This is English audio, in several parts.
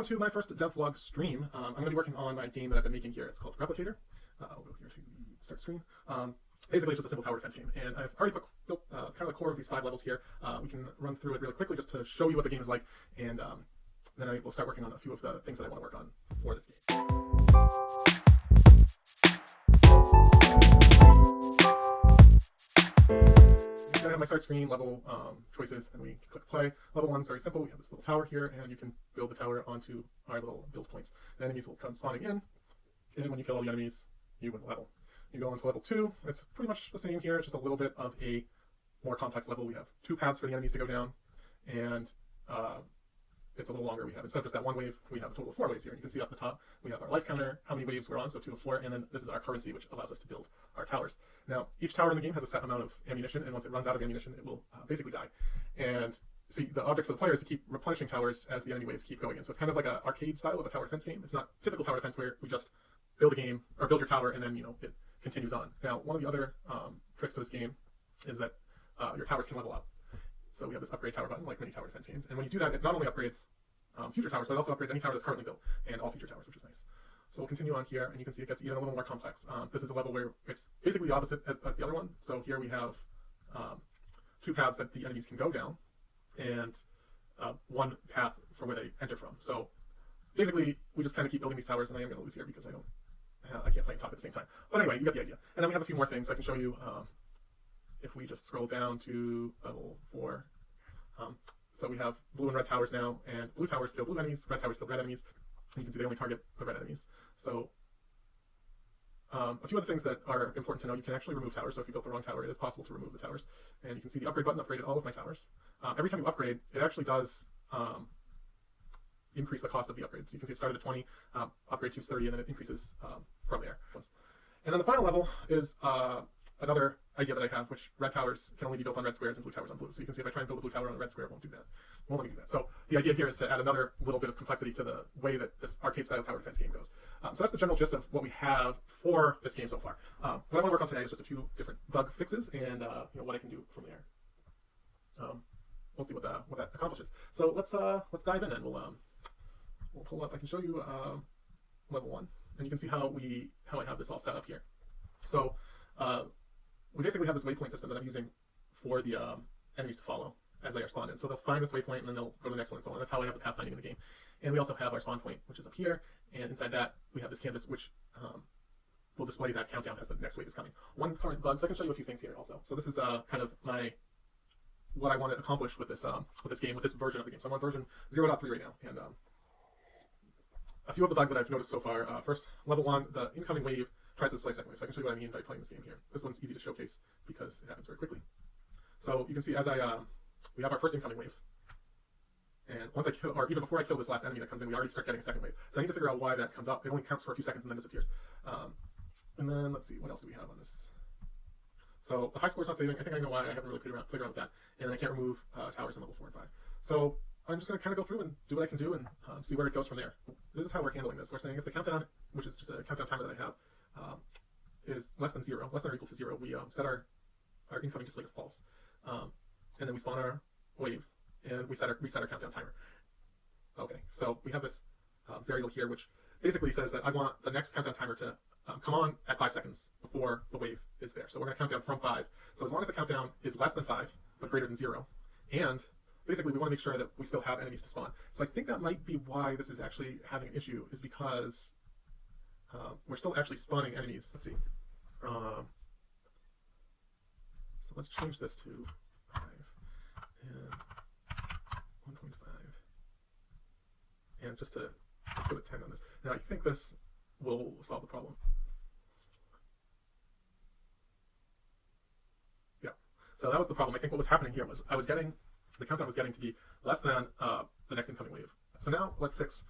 welcome to my first dev vlog stream. I'm going to be working on my game that I've been making here. It's called Replicator. We'll go here, see start screen. Basically, it's just a simple tower defense game, and I've already built kind of the core of these 5 levels here. We can run through it really quickly just to show you what the game is like, and then I will start working on a few of the things that I want to work on for this game. I have my start screen, level choices, and we click play. Level 1 is very simple. We have this little tower here, and you can build the tower onto our little build points. The enemies will come spawning in, and when you kill all the enemies, you win the level. You go on to level 2. It's pretty much the same here, just a little bit of a more complex level. We have 2 paths for the enemies to go down, and it's a little longer. We have, instead of just that 1 wave, we have a total of 4 waves here. And you can see up the top, we have our life counter, how many waves we're on, so 2 to 4, and then this is our currency, which allows us to build our towers. Now, each tower in the game has a set amount of ammunition, and once it runs out of ammunition, it will basically die. And so the object for the player is to keep replenishing towers as the enemy waves keep going in. So it's kind of like an arcade style of a tower defense game. It's not typical tower defense where we just build a game, or build your tower, and then, it continues on. Now, one of the other tricks to this game is that your towers can level up. So we have this upgrade tower button, like many tower defense games. And when you do that, it not only upgrades future towers, but it also upgrades any tower that's currently built, and all future towers, which is nice. So we'll continue on here, and you can see it gets even a little more complex. This is a level where it's basically the opposite as the other one. So here we have 2 paths that the enemies can go down, and 1 path for where they enter from. So basically, we just kind of keep building these towers, and I am going to lose here because I can't play and talk at the same time. But anyway, you get the idea. And then we have a few more things I can show you. If we just scroll down to level 4, so we have blue and red towers now, and blue towers kill blue enemies, red towers kill red enemies. And you can see they only target the red enemies. So a few other things that are important to know: you can actually remove towers. So if you built the wrong tower, it is possible to remove the towers. And you can see the upgrade button upgraded all of my towers. Every time you upgrade, it actually does increase the cost of the upgrade. So you can see it started at 20, upgrade to 30, and then it increases from there. And then the final level is another idea that I have, which red towers can only be built on red squares and blue towers on blue. So you can see if I try and build a blue tower on a red square, it won't do that. It won't let me do that. So the idea here is to add another little bit of complexity to the way that this arcade-style tower defense game goes. So that's the general gist of what we have for this game so far. What I want to work on today is just a few different bug fixes and what I can do from there. We'll see what that accomplishes. So let's dive in, and we'll pull up. I can show you level 1, and you can see how I have this all set up here. So we basically have this waypoint system that I'm using for the enemies to follow as they are spawned in. So they'll find this waypoint, and then they'll go to the next one, and so on. That's how I have the pathfinding in the game. And we also have our spawn point, which is up here, and inside that we have this canvas, which will display that countdown as the next wave is coming. One current bug, so I can show you a few things here also. So this is kind of what I want to accomplish with this game, with this version of the game. So I'm on version 0.3 right now, and a few of the bugs that I've noticed so far. First, level 1, the incoming wave tries to display second wave. So I can show you what I mean by playing this game here. This one's easy to showcase because it happens very quickly. So you can see as we have our first incoming wave, and once I kill, or even before I kill this last enemy that comes in, we already start getting a second wave. So I need to figure out why that comes up. It only counts for a few seconds and then disappears. And then let's see, what else do we have on this? So the high score is not saving. I think I know why. I haven't really played around with that. And then I can't remove towers in level 4 and 5. So I'm just going to kind of go through and do what I can do and see where it goes from there. This is how we're handling this. We're saying if the countdown, which is just a countdown timer that I have, is less than or equal to 0, we set our incoming display to false. And then we spawn our wave, and we reset our countdown timer. Okay, so we have this variable here, which basically says that I want the next countdown timer to come on at 5 seconds before the wave is there. So we're going to count down from 5. So as long as the countdown is less than 5, but greater than 0, and basically we want to make sure that we still have enemies to spawn. So I think that might be why this is actually having an issue, is because we're still actually spawning enemies. Let's see. So let's change this to 5 and 1.5, and just to put a 10 on this. Now I think this will solve the problem. Yeah. So that was the problem. I think what was happening here was the countdown was getting to be less than the next incoming wave. So now let's fix.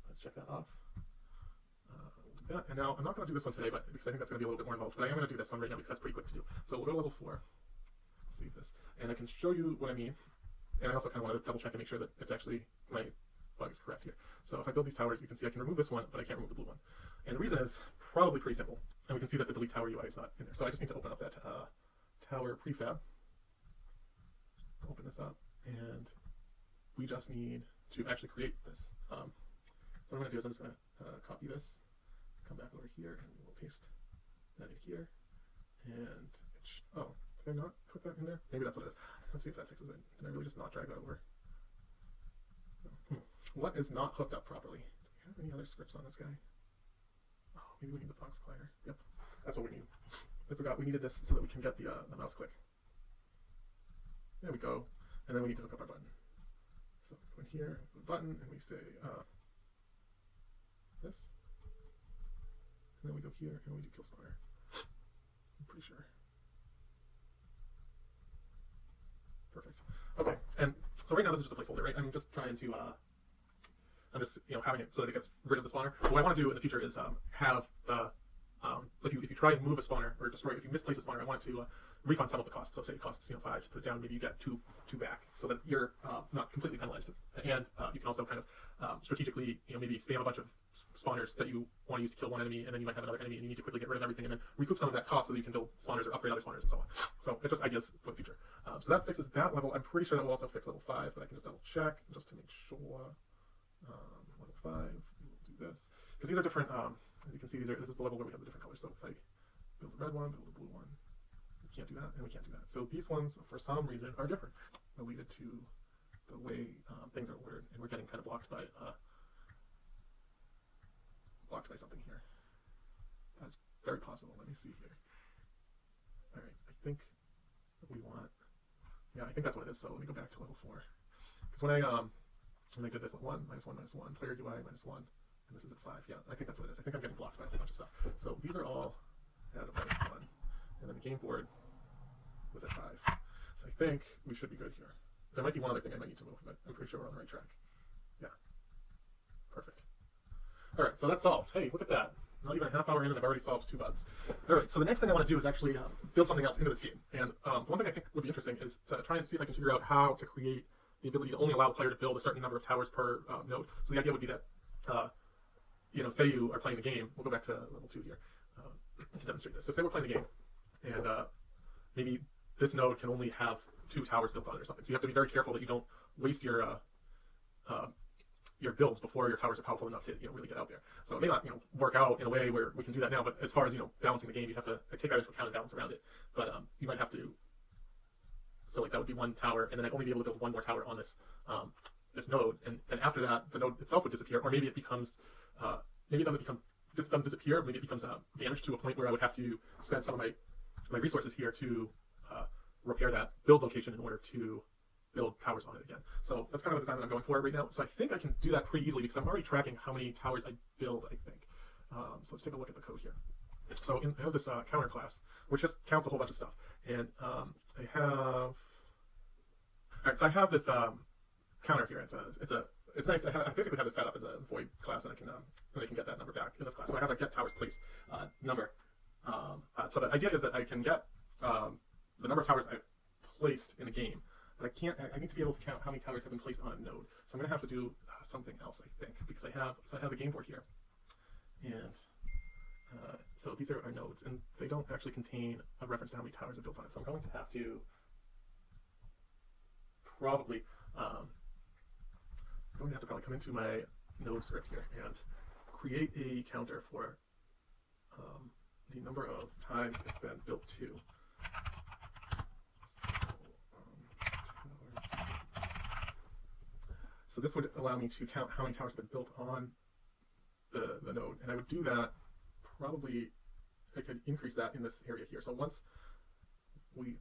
Let's check that off. That, and now I'm not going to do this one today, but because I think that's going to be a little bit more involved. But I am going to do this one right now because that's pretty quick to do. So we'll go to level 4. Save this, and I can show you what I mean. And I also kind of want to double check and make sure that it's actually my bug is correct here. So if I build these towers, you can see I can remove this one, but I can't remove the blue one. And the reason is probably pretty simple. And we can see that the delete tower UI is not in there. So I just need to open up that tower prefab. Open this up, and we just need to actually create this. So what I'm going to do is I'm just going to copy this, come back over here, and we'll paste that in here. And oh, did I not put that in there? Maybe that's what it is. Let's see if that fixes it. Did I really just not drag that over? What is not hooked up properly? Do we have any other scripts on this guy? Oh, maybe we need the box collider. Yep, that's what we need. I forgot we needed this so that we can get the mouse click. There we go. And then we need to hook up our button. So go in here, the button, and we say this. And then we go here and we do kill spawner. I'm pretty sure. Perfect. Okay, and so right now this is just a placeholder, right? I'm just trying to, I'm just having it so that it gets rid of the spawner. But what I want to do in the future is have the, if you try and move a spawner or destroy it, if you misplace a spawner, I want it to refund some of the costs. So say it costs 5 to put it down, maybe you get two back, so that you're not completely penalized. And you can also kind of strategically maybe spam a bunch of spawners that you want to use to kill one enemy, and then you might have another enemy and you need to quickly get rid of everything and then recoup some of that cost so that you can build spawners or upgrade other spawners and so on. So it's just ideas for the future. So that fixes that level. I'm pretty sure that will also fix level 5, but I can just double check just to make sure. Level 5, we'll do this because these are different. As you can see, this is the level where we have the different colors. So if I build the red one, build the blue one, we can't do that, and we can't do that. So these ones, for some reason, are different, related to the way things are ordered, and we're getting kind of blocked by something here. That's very possible. Let me see here. All right, I think we want. Yeah, I think that's what it is. So let me go back to level 4, because when I did this at 1, -1, -1, player UI -1. And this is at 5, yeah, I think that's what it is. I think I'm getting blocked by a whole bunch of stuff. So these are all at a -1. And then the game board was at 5. So I think we should be good here. There might be one other thing I might need to move, but I'm pretty sure we're on the right track. Yeah. Perfect. All right, so that's solved. Hey, look at that. Not even a half hour in and I've already solved 2 bugs. All right, so the next thing I want to do is actually build something else into this game. And the one thing I think would be interesting is to try and see if I can figure out how to create the ability to only allow the player to build a certain number of towers per node. So the idea would be that say you are playing the game. We'll go back to level 2 here to demonstrate this. So say we're playing the game, and maybe this node can only have 2 towers built on it or something. So you have to be very careful that you don't waste your builds before your towers are powerful enough to really get out there. So it may not work out in a way where we can do that now. But as far as balancing the game, you have to take that into account and balance around it. But you might have to. So like that would be 1 tower, and then I'd only be able to build 1 more tower on this this node, and then after that the node itself would disappear, or maybe it becomes maybe it doesn't disappear, maybe it becomes damaged to a point where I would have to spend some of my resources here to repair that build location in order to build towers on it again. So that's kind of the design that I'm going for right now. So I think I can do that pretty easily because I'm already tracking how many towers I build, I think. So let's take a look at the code here. So I have this counter class, which just counts a whole bunch of stuff. And I have... Alright, so I have this counter here. It's nice. I basically have it set up as a void class, and I can get that number back in this class. So I have a get towers place number. So the idea is that I can get the number of towers I've placed in a game, but I can't. I need to be able to count how many towers have been placed on a node. So I'm going to have to do something else, I think, because I have the game board here, and so these are our nodes, and they don't actually contain a reference to how many towers are built on it. So I'm going to have to probably come into my node script here and create a counter for the number of times it's been built to. So this would allow me to count how many towers have been built on the node, and I would do that probably. I could increase that in this area here. So once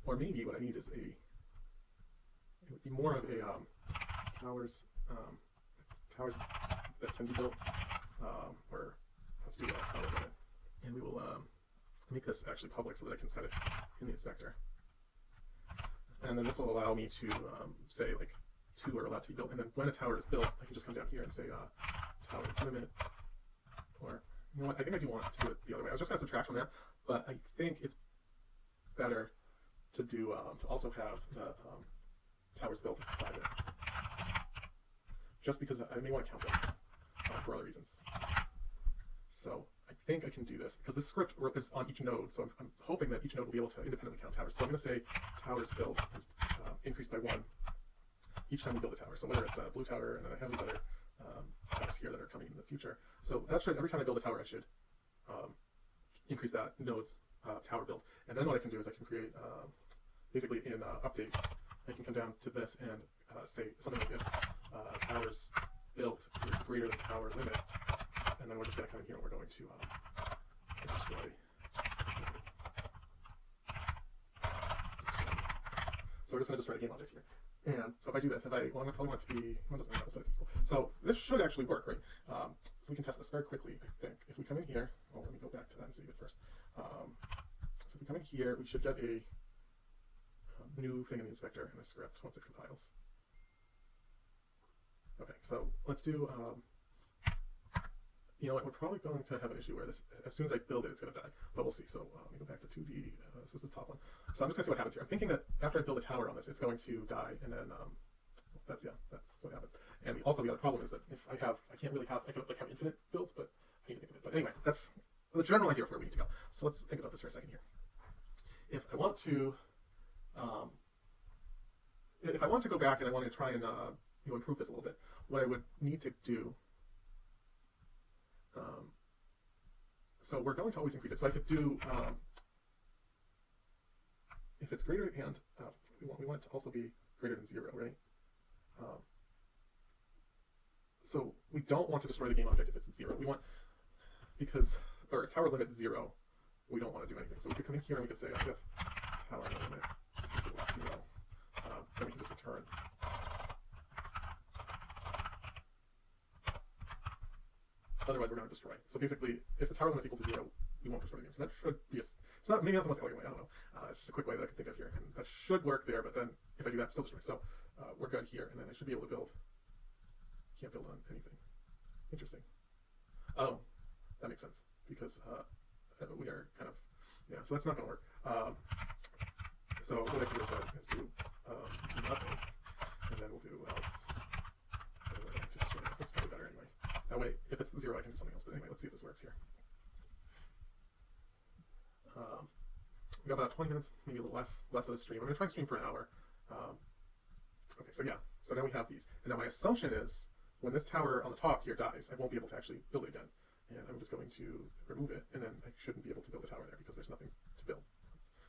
or maybe what I need is it would be more of a towers that can be built, or let's do a tower limit, and we will make this actually public so that I can set it in the inspector. And then this will allow me to say like 2 are allowed to be built, and then when a tower is built, I can just come down here and say tower limit, or you know what? I think I do want to do it the other way. I was just going to subtract from that, but I think it's better to do to also have the towers built as private, just because I may want to count them for other reasons. So I think I can do this because this script is on each node, so I'm hoping that each node will be able to independently count towers. So I'm going to say towers built is increased by 1, each time we build a tower. So whether it's a blue tower, and then I have these other towers here that are coming in the future. So that should, every time I build a tower, I should increase that node's tower build. And then what I can do is I can create, basically in update, I can come down to this and say something like if towers built is greater than tower limit, and then we're just going to come in here and we're going to destroy. So we're just going to destroy the game object here. And so if I do this, if I probably want it to be, what doesn't matter, set it to equal. So this should actually work, right? So we can test this very quickly, I think. If we come in here, well, let me go back to that and save it first. So if we come in here, we should get a new thing in the inspector in the script once it compiles. Okay, so let's do, you know what, we're probably going to have an issue where this, as soon as I build it, it's going to die, but we'll see. So let me go back to 2D, this is the top one. So I'm just going to see what happens here. I'm thinking that after I build a tower on this, it's going to die, and then, that's what happens. And also the other problem is that if I can't really have, I can like have infinite builds, but I need to think of it. But anyway, that's the general idea of where we need to go. So let's think about this for a second here. If I want to go back and I want to try and improve this a little bit, what I would need to do, so we're going to always increase it. So I could do, if it's greater, and we want it to also be greater than 0, right? So we don't want to destroy the game object if it's 0. We want, because, or tower limit 0, we don't want to do anything. So we could come in here and we could say if tower limit equals 0, then we can just return. Otherwise, we're going to destroy. So basically, if the tower limit is equal to 0, we won't destroy the game. So that should be it's not, maybe not the most elegant way, I don't know. It's just a quick way that I can think of here. And that should work there, but then if I do that, it still destroys. So we're good here, and then I should be able to build. Can't build on anything. Interesting. Oh, that makes sense, because we are kind of, yeah, so that's not going to work. So what I can do is do nothing, and then we'll do else. To destroy this. This is probably better anyway. That way, if it's 0, I can do something else. But anyway, let's see if this works here. We got about 20 minutes, maybe a little less, left of the stream. I'm going to try and stream for an hour. Okay, so yeah. So now we have these. And now my assumption is, when this tower on the top here dies, I won't be able to actually build it again. And I'm just going to remove it, and then I shouldn't be able to build a tower there because there's nothing to build.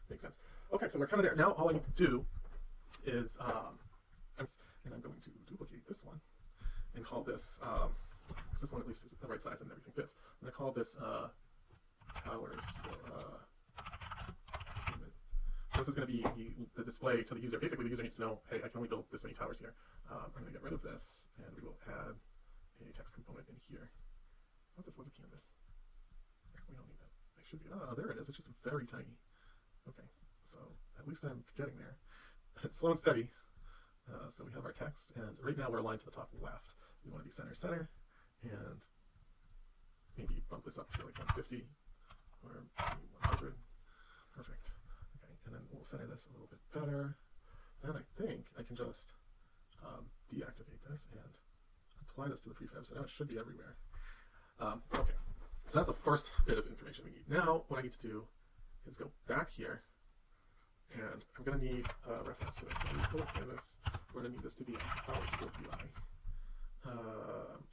Makes sense. Okay, so we're kind of there. Now all I need to do is, and I'm going to duplicate this one and call this, this one at least is the right size and everything fits. I'm going to call this towers. This is going to be the display to the user. Basically, the user needs to know, hey, I can only build this many towers here. I'm going to get rid of this, and we will add a text component in here. I thought this was a canvas. We don't need that. I should be. Oh, there it is. It's just very tiny. Okay, so at least I'm getting there. It's slow and steady. So we have our text, and right now we're aligned to the top left. We want to be center, and maybe bump this up to like 150 or maybe 100. Perfect. Okay, and then we'll center this a little bit better. Then I think I can just deactivate this and apply this to the prefab. So now it should be everywhere. Okay, so that's the first bit of information we need. Now what I need to do is go back here, and I'm going to need a reference to this. So I'm going to pull a canvas. We're going to need this to be towers build UI.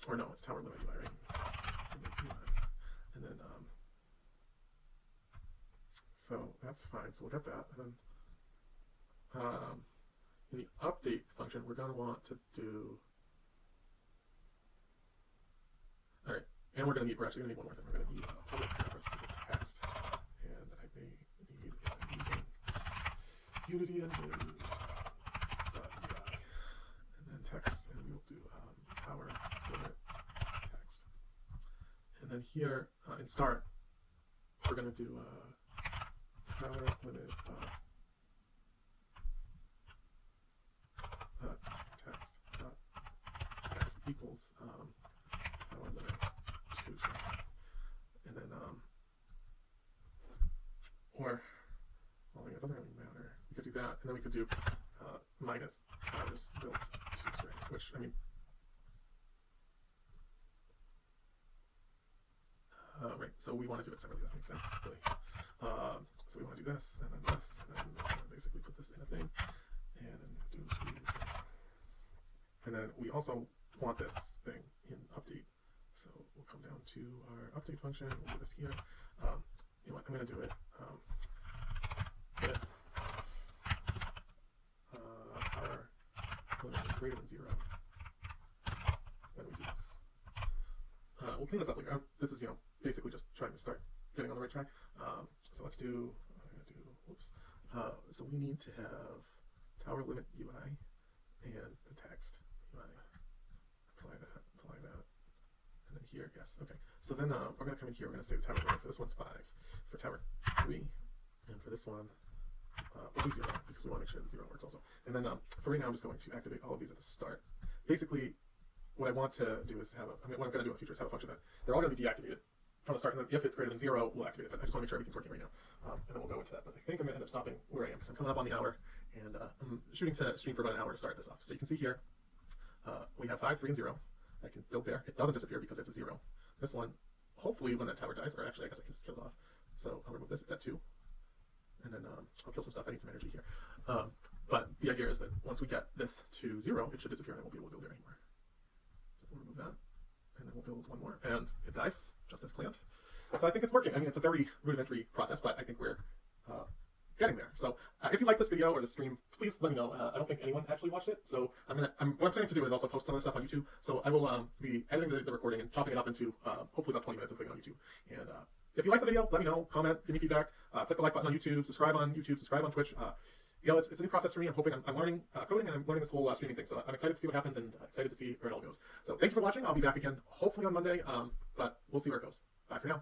Or no, it's tower limit UI, right? And then, so that's fine. So we'll get that. And then in the update function, we're going to want to do. All right, and we're actually going to need one more thing. We're going to need a public reference to the text, and I may need using Unity engine .ui, and then text, and we'll do tower limit text, and then here in start, we're going to do tower limit text equals tower limit 2, and then or well, it doesn't really matter. We could do that, and then we could do minus towers built 2 string, which I mean. Right, so we want to do it separately. That makes sense, really. So we want to do this, and then basically put this in a thing, and then do And then we also want this thing in update. So we'll come down to our update function. We'll do this here. You know what? I'm going to do it. If our limit is greater than 0, then we do this. We'll clean this up later. This is, basically just trying to start getting on the right track. So let's do, whoops. So we need to have tower limit UI and the text UI. Apply that, and then here, yes, okay. So then we're going to come in here, we're going to say the tower limit for this one's 5, for tower 3, and for this one, we'll do 0, because we want to make sure that 0 works also. And then for right now, I'm just going to activate all of these at the start. Basically, what I want to do is have what I'm going to do in the future is have a function that they're all going to be deactivated from the start, and then if it's greater than 0, we'll activate it. But I just want to make sure everything's working right now, and then we'll go into that. But I think I'm going to end up stopping where I am, because I'm coming up on the hour, and I'm shooting to stream for about an hour to start this off. So you can see here, we have 5, 3, and 0. I can build there. It doesn't disappear because it's a 0. This one, hopefully when that tower dies, or actually I guess I can just kill it off. So I'll remove this, it's at 2. And then I'll kill some stuff, I need some energy here. But the idea is that once we get this to 0, it should disappear and I won't be able to build there anymore. So we'll remove that, and then we'll build one more, and it dies, just as planned. So I think it's working. I mean, it's a very rudimentary process, but I think we're getting there. So if you like this video or the stream, please let me know. I don't think anyone actually watched it, so what I'm planning to do is also post some of the stuff on YouTube. So I will be editing the recording and chopping it up into hopefully about 20 minutes and putting it on YouTube. And if you like the video, let me know, comment, give me feedback, click the like button on YouTube, subscribe on YouTube, subscribe on Twitch. It's a new process for me. I'm hoping I'm learning coding, and I'm learning this whole streaming thing. So I'm excited to see what happens, and excited to see where it all goes. So thank you for watching. I'll be back again hopefully on Monday, but we'll see where it goes. Bye for now.